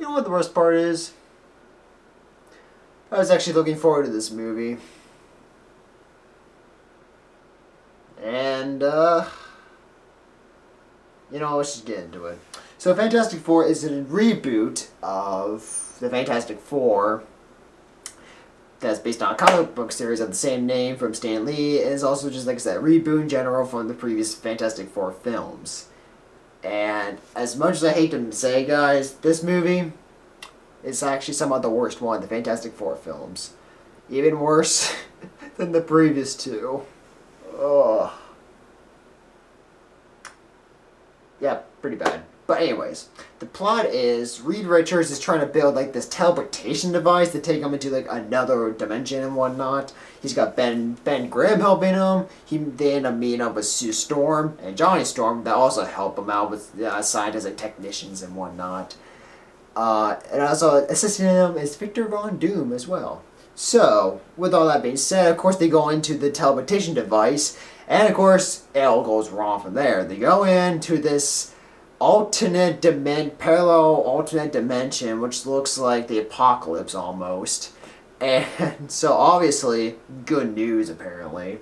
You know what the worst part is? I was actually looking forward to this movie. And, let's just get into it. So Fantastic Four is a reboot of the Fantastic Four that's based on a comic book series of the same name from Stan Lee. And it's also just, like I said, a reboot in general from the previous Fantastic Four films. And as much as I hate to say, guys, this movie is actually somewhat the worst one, the Fantastic Four films. Even worse than the previous two. Ugh. Yeah, pretty bad. But anyways, the plot is Reed Richards is trying to build like this teleportation device to take him into like another dimension and whatnot. He's got Ben Grimm helping him. They end up meeting up with Sue Storm and Johnny Storm that also help him out with scientists, technicians and whatnot. And also assisting him is Victor Von Doom as well. So, with all that being said, of course they go into the teleportation device, and of course it all goes wrong from there. They go into this parallel alternate dimension, which looks like the apocalypse almost. And so obviously, good news apparently.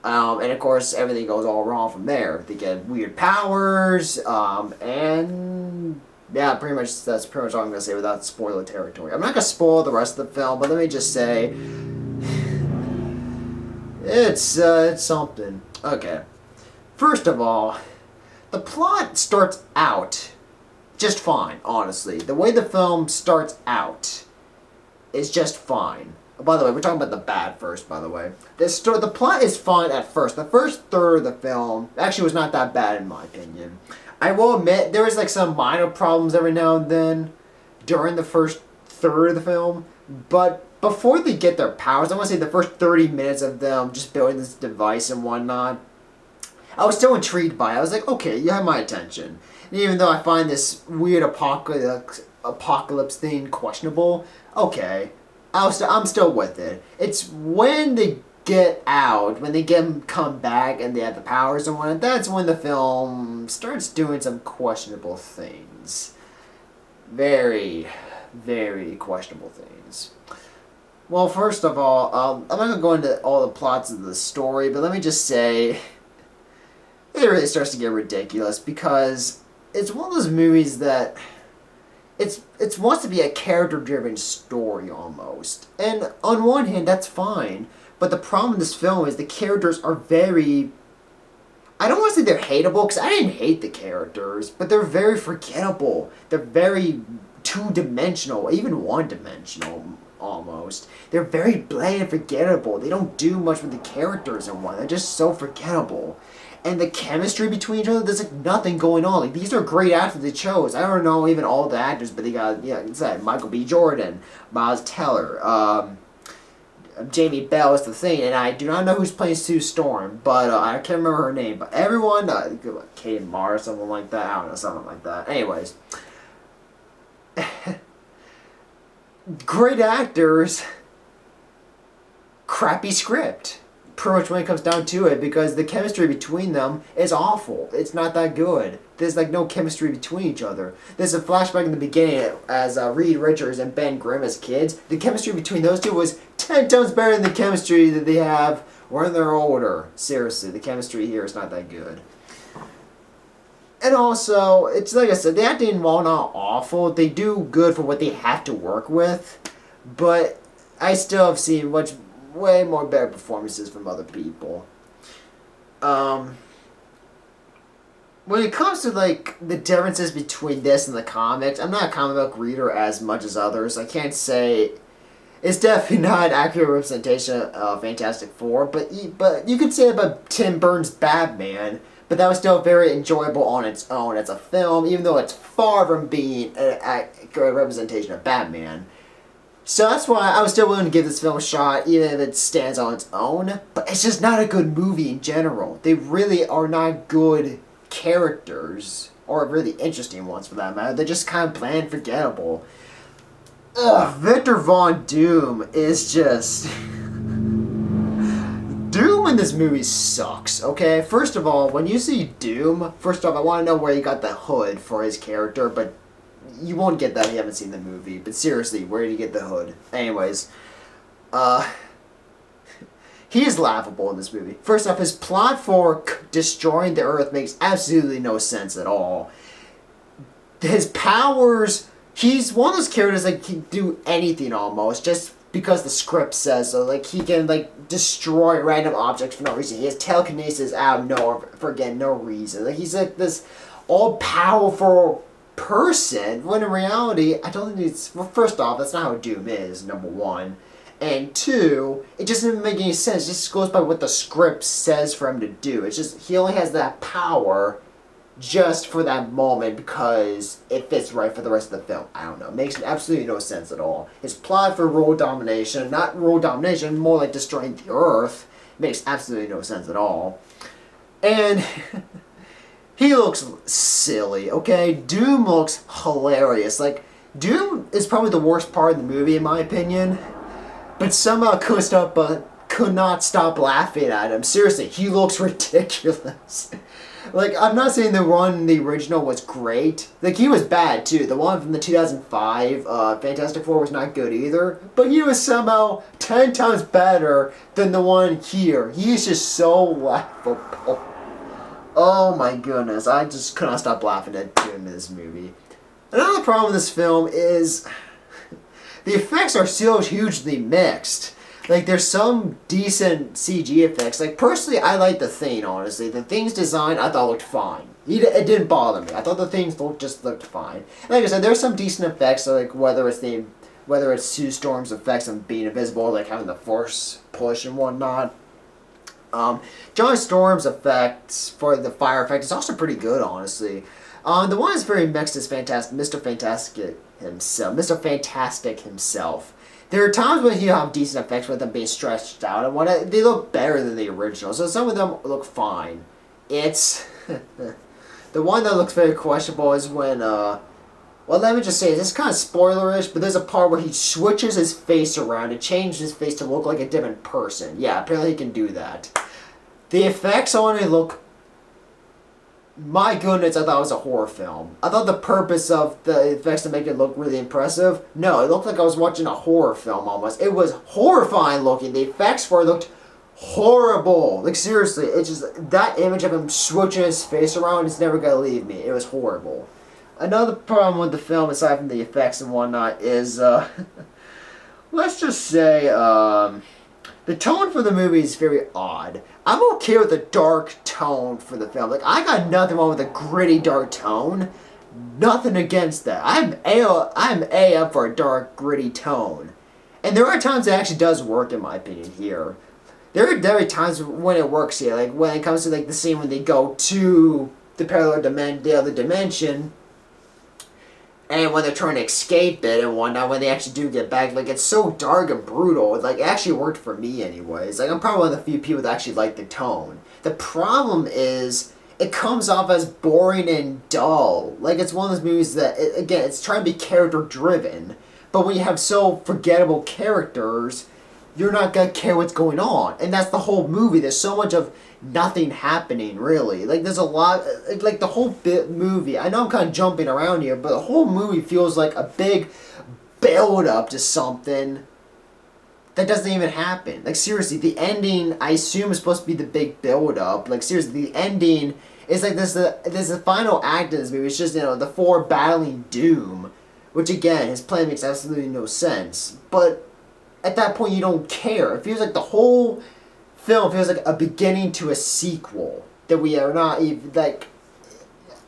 And of course, everything goes all wrong from there. They get weird powers, and yeah, that's pretty much all I'm going to say without spoiler territory. I'm not going to spoil the rest of the film, but let me just say, it's something. Okay. First of all, the plot starts out just fine, honestly. The way the film starts out is just fine. By the way, we're talking about the bad first, by the way. The plot is fine at first. The first third of the film actually was not that bad in my opinion. I will admit, there was like some minor problems every now and then during the first third of the film. But before they get their powers, I want to say the first 30 minutes of them just building this device and whatnot, I was still intrigued by it. I was like, okay, you have my attention. And even though I find this weird apocalypse thing questionable, okay, I'm still with it. It's when they get out, when they come back and they have the powers and whatnot, that's when the film starts doing some questionable things. Very, very questionable things. Well, first of all, I'm not going to go into all the plots of the story, but let me just say, it really starts to get ridiculous because it's one of those movies that it wants to be a character-driven story almost. And on one hand, that's fine. But the problem with this film is the characters are very... I don't want to say they're hateable, because I didn't hate the characters, but they're very forgettable. They're very two-dimensional, even one-dimensional, almost. They're very bland and forgettable. They don't do much with the characters and what. They're just so forgettable. And the chemistry between each other, there's like nothing going on. Like, these are great actors they chose. I don't know even all the actors, but they got, it's like Michael B. Jordan, Miles Teller, Jamie Bell is the thing, and I do not know who's playing Sue Storm, but I can't remember her name. But everyone, Kate Marr or something like that, I don't know, something like that. Anyways, great actors, crappy script. Pretty much when it comes down to it, because the chemistry between them is awful. It's not that good. There's like no chemistry between each other. There's a flashback in the beginning as Reed Richards and Ben Grimm as kids. The chemistry between those two was 10 times better than the chemistry that they have when they're older. Seriously, the chemistry here is not that good. And also, it's like I said, the acting, while not awful, they do good for what they have to work with. But I still have seen way more better performances from other people. When it comes to like the differences between this and the comics, I'm not a comic book reader as much as others. I can't say it's definitely not an accurate representation of Fantastic Four, but you could say about Tim Burton's Batman, but that was still very enjoyable on its own as a film, even though it's far from being an accurate representation of Batman. So that's why I was still willing to give this film a shot, even if it stands on its own. But it's just not a good movie in general. They really are not good characters, or really interesting ones for that matter. They're just kind of bland, forgettable. Ugh, Victor Von Doom is just... Doom in this movie sucks, okay? First of all, when you see Doom, first off, I want to know where he got the hood for his character, but you won't get that if you haven't seen the movie. But seriously, where did you get the hood? Anyways, he is laughable in this movie. First off, his plot for destroying the Earth makes absolutely no sense at all. His powers, he's one of those characters that can do anything almost, just because the script says so. Like, he can, like, destroy random objects for no reason. He has telekinesis out of nowhere for, again, no reason. Like, he's like this all-powerful person, when in reality, I don't think it's... Well, first off, that's not how Doom is, number one. And two, it just doesn't make any sense. It just goes by what the script says for him to do. It's just, he only has that power just for that moment because it fits right for the rest of the film. I don't know. It makes absolutely no sense at all. His plot for world domination, not world domination, more like destroying the Earth, makes absolutely no sense at all. And he looks silly, okay? Doom looks hilarious. Like, Doom is probably the worst part of the movie, in my opinion. But somehow could not stop laughing at him. Seriously, he looks ridiculous. Like, I'm not saying the one in the original was great. Like, he was bad, too. The one from the 2005 Fantastic Four was not good either. But he was somehow 10 times better than the one here. He's just so laughable. Oh my goodness. I just could not stop laughing at him in this movie. Another problem with this film is the effects are so hugely mixed. Like, there's some decent CG effects. Like, personally, I like The Thing, honestly. The Thing's design, I thought looked fine. It didn't bother me. I thought the things just looked fine. And like I said, there's some decent effects, so like whether it's Sue Storm's effects of being invisible, like having the force push and whatnot. John Storm's effects for the fire effect is also pretty good, honestly. The one that's very mixed is Mr. Fantastic himself. There are times when you have decent effects with them being stretched out, and they look better than the original. So some of them look fine. It's the one that looks very questionable is when well, let me just say, this is kind of spoilerish, but there's a part where he switches his face around and changes his face to look like a different person. Yeah, apparently he can do that. The effects on it look... My goodness, I thought it was a horror film. I thought the purpose of the effects to make it look really impressive. No, it looked like I was watching a horror film almost. It was horrifying looking. The effects for it looked horrible. Like, seriously, it's just... That image of him switching his face around is never going to leave me. It was horrible. Another problem with the film, aside from the effects and whatnot, is, let's just say, the tone for the movie is very odd. I'm okay with a dark tone for the film. Like, I got nothing wrong with a gritty, dark tone. Nothing against that. I'm A up for a dark, gritty tone. And there are times it actually does work, in my opinion, here. There are times when it works here. Like, when it comes to, like, the scene when they go to the parallel dimension, and when they're trying to escape it and whatnot, when they actually do get back, like, it's so dark and brutal. Like, it actually worked for me anyways. Like, I'm probably one of the few people that actually like the tone. The problem is, it comes off as boring and dull. Like, it's one of those movies that, again, it's trying to be character-driven. But when you have so forgettable characters, you're not going to care what's going on. And that's the whole movie. There's so much of nothing happening, really. Like, there's a lot... Like, the whole movie... I know I'm kind of jumping around here, but the whole movie feels like a big build-up to something that doesn't even happen. Like, seriously, the ending, I assume, is supposed to be the big build-up. Like, seriously, the ending is like this the final act of this movie. It's just, you know, the four battling Doom. Which, again, his plan makes absolutely no sense. But at that point, you don't care. It feels like the whole film feels like a beginning to a sequel that we are not even, like,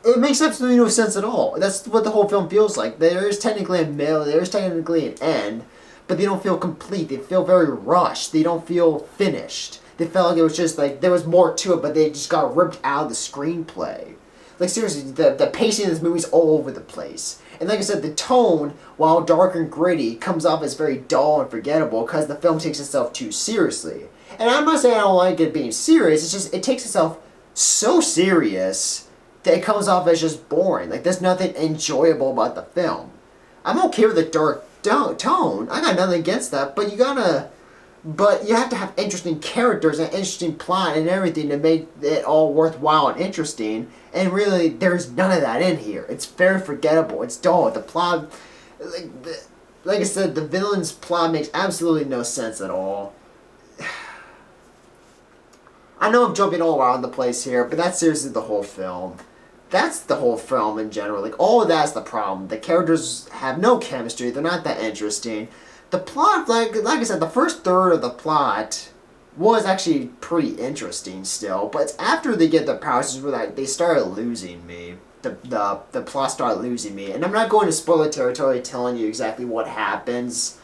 it makes absolutely no sense at all. That's what the whole film feels like. There is technically a middle, there is technically an end, but they don't feel complete. They feel very rushed. They don't feel finished. They felt like it was just like, there was more to it, but they just got ripped out of the screenplay. Like, seriously, the pacing of this movie is all over the place. And like I said, the tone, while dark and gritty, comes off as very dull and forgettable because the film takes itself too seriously. And I'm not saying I don't like it being serious, it's just, it takes itself so serious that it comes off as just boring. Like, there's nothing enjoyable about the film. I'm okay with the dark tone, I got nothing against that, but you gotta But you have to have interesting characters and interesting plot and everything to make it all worthwhile and interesting. And really, there's none of that in here. It's very forgettable. It's dull. The plot, like I said, the villain's plot makes absolutely no sense at all. I know I'm jumping all around the place here, but that's seriously the whole film. That's the whole film in general. Like, all of that's the problem. The characters have no chemistry. They're not that interesting. The plot, like I said, the first third of the plot was actually pretty interesting still. But it's after they get their powers where like, they started losing me. The plot started losing me. And I'm not going to spoiler territory telling you exactly what happens.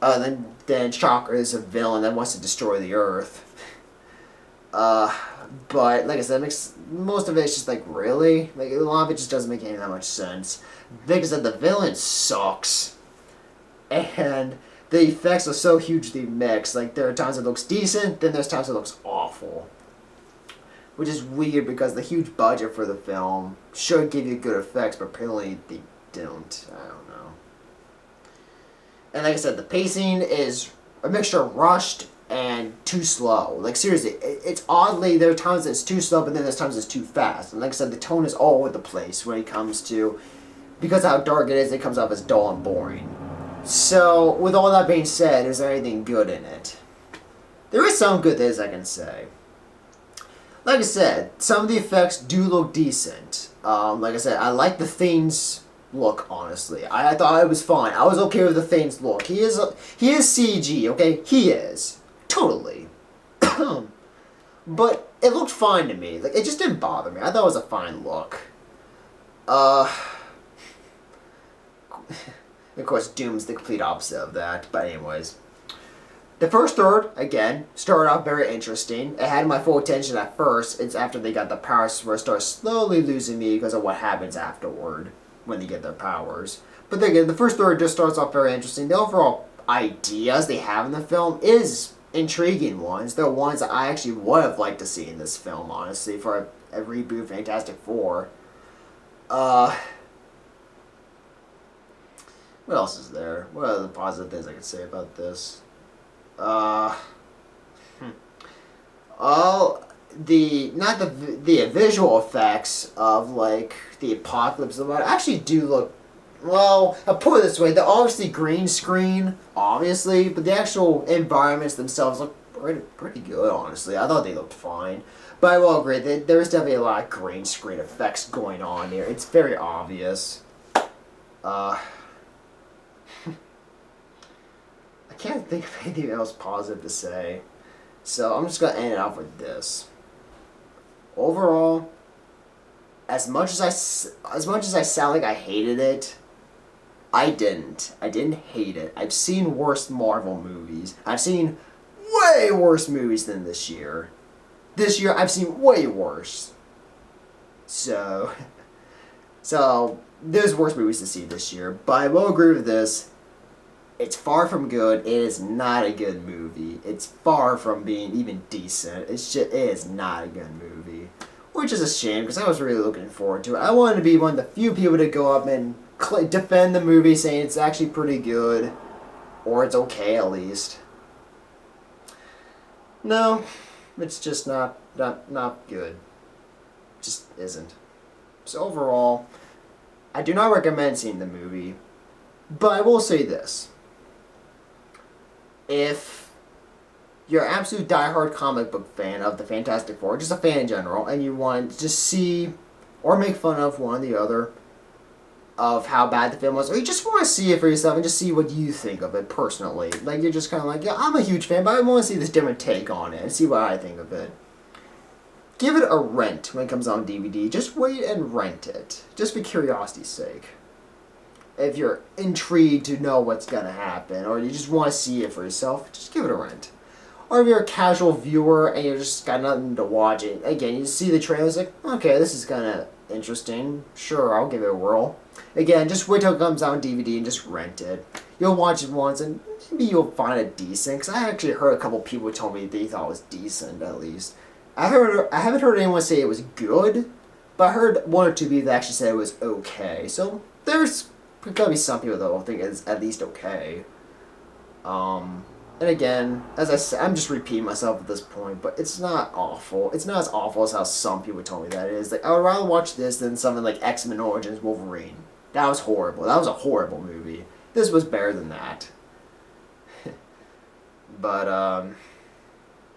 Then Shocker is a villain that wants to destroy the Earth. But like I said, most of it's just like, really? Like, a lot of it just doesn't make any that much sense. Like I said, the villain sucks. And the effects are so hugely mixed. Like, there are times it looks decent, then there's times it looks awful. Which is weird because the huge budget for the film should give you good effects, but apparently they don't. I don't know. And like I said, the pacing is a mixture of rushed and too slow. Like, seriously, it's oddly, there are times it's too slow, but then there's times it's too fast. And like I said, the tone is all over the place when it comes to, because of how dark it is, it comes off as dull and boring. So, with all that being said, is there anything good in it? There is some good things I can say. Like I said, some of the effects do look decent. Like I said, I like the Thane's look, honestly. I thought it was fine. I was okay with the Thane's look. He is CG, okay? He is. Totally. But it looked fine to me. Like, it just didn't bother me. I thought it was a fine look. Of course, Doom's the complete opposite of that. But anyways. The first third, again, started off very interesting. It had my full attention at first. It's after they got the powers where it starts slowly losing me because of what happens afterward when they get their powers. But then again, the first third just starts off very interesting. The overall ideas they have in the film is intriguing ones. They're ones that I actually would have liked to see in this film, honestly, for a reboot of Fantastic Four. What else is there? What are the positive things I could say about this? The visual effects of, like, the apocalypse actually do look, well, I'll put it this way, they're obviously green screen, obviously, but the actual environments themselves look pretty good, honestly. I thought they looked fine. But I will agree, there is definitely a lot of green screen effects going on here. It's very obvious. I can't think of anything else positive to say. So I'm just going to end it off with this. Overall, as much as I sound like I hated it, I didn't. I didn't hate it. I've seen worse Marvel movies. I've seen way worse movies than this year. This year I've seen way worse. So there's worse movies to see this year. But I will agree with this. It's far from good. It is not a good movie. It's far from being even decent. It is not a good movie. Which is a shame, because I was really looking forward to it. I wanted to be one of the few people to go up and defend the movie, saying it's actually pretty good. Or it's okay, at least. No, it's just not good. It just isn't. So overall, I do not recommend seeing the movie. But I will say this. If you're an absolute diehard comic book fan of the Fantastic Four, just a fan in general, and you want to see or make fun of one or the other of how bad the film was, or you just want to see it for yourself and just see what you think of it personally. Like, you're just kind of like, yeah, I'm a huge fan, but I want to see this different take on it and see what I think of it. Give it a rent when it comes on DVD. Just wait and rent it, just for curiosity's sake. If you're intrigued to know what's going to happen, or you just want to see it for yourself, just give it a rent. Or if you're a casual viewer and you're just got nothing to watch, and again, you see the trailer, it's like, okay, this is kind of interesting. Sure, I'll give it a whirl. Again, just wait till it comes out on DVD and just rent it. You'll watch it once and maybe you'll find it decent, because I actually heard a couple people tell me they thought it was decent, at least. I haven't heard anyone say it was good, but I heard one or two people that actually said it was okay. So there's gotta be some people that will think it's at least okay. And again, as I said, I'm just repeating myself at this point, but it's not awful. It's not as awful as how some people told me that it is. Like, I would rather watch this than something like X-Men Origins Wolverine. That was horrible. That was a horrible movie. This was better than that. But,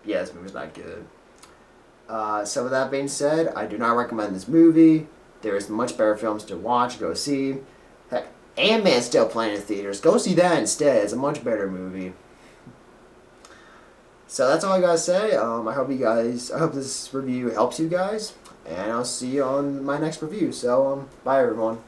yeah, this movie's not good. So with that being said, I do not recommend this movie. There is much better films to watch, go see. Heck, Ant-Man's still playing in theaters. Go see that instead. It's a much better movie. So that's all I gotta say. I hope this review helps you guys, and I'll see you on my next review. So, bye everyone.